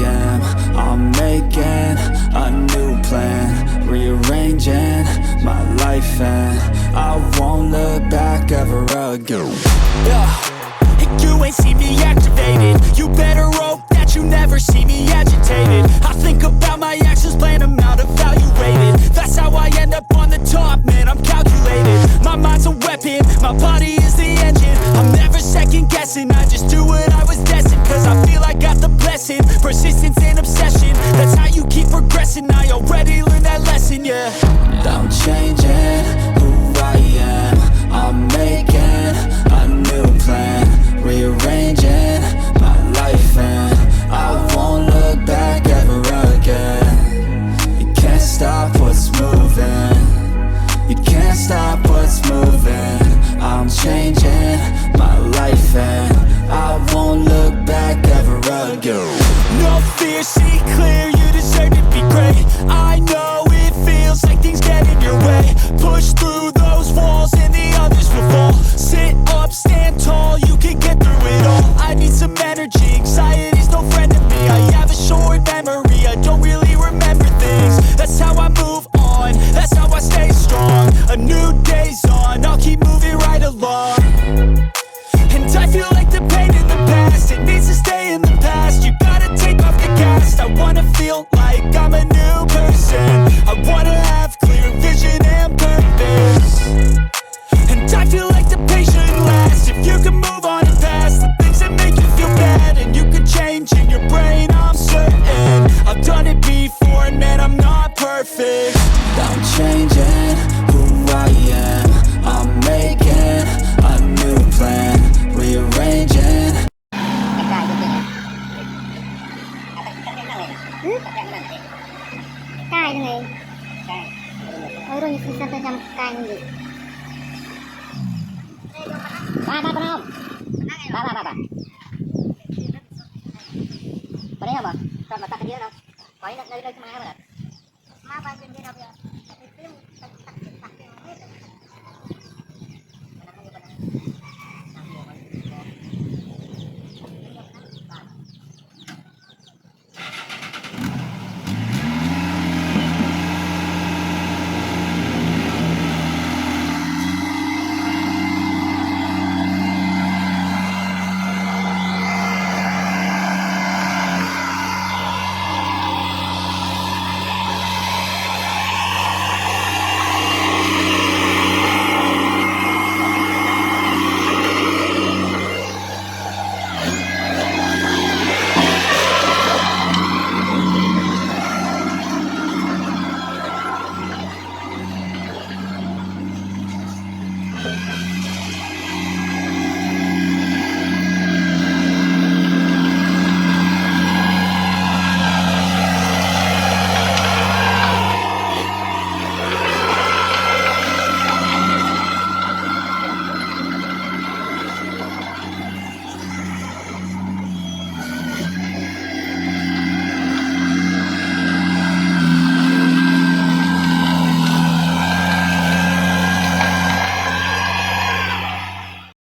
am. I'm making a new plan, rearranging my life, and I won't look back ever again. Yeah. You ain't see me activated. You better hope that you never see me agitated. I think about my actions, plan them out, evaluated. That's how I end up on the top, man, I'm calculated. My mind's a weapon, my body is the engine. I'm never second guessing, I just do what I was destined. Cause I feel I got the blessing, persistence and obsession. That's how you keep progressing, I already learned that lesson, yeah. I'm changing who I am. I'm making a new plan, rearranging my life, and I won't look back ever again. You can't stop what's moving. You can't stop what's moving. I'm changing my life, and I won't look back ever again. No fear, see clear, you deserve to be great. I know it feels like things get in your way. Push through those walls and the others will fall. Sit up, stand tall, you can get through it all. I need some energy, anxiety's no friend to me. I have a short memory, I don't really remember things. That's how I move on, that's how I stay strong. A new day's on, I'll keep moving right along. And I feel like the pain in the past, it needs to stay in the past. You gotta take off the cast. I wanna feel like I'm a new person. I wanna have clear vision and purpose. And I feel like the pain shouldn't last. If you can move on and past the things that make you feel bad, and you can change in your brain, I'm certain. I've done it before, and man, I'm not perfect. I'm changing who I am. I'm making a new plan, rearranging. Cài này, ở đâu như sinh sản trăm cài như vậy. Ba không? Ba. Balik apa? Sama tak dia lah. Kau ini nak dari mana? Mana bagian dia nak dia? Itu tak.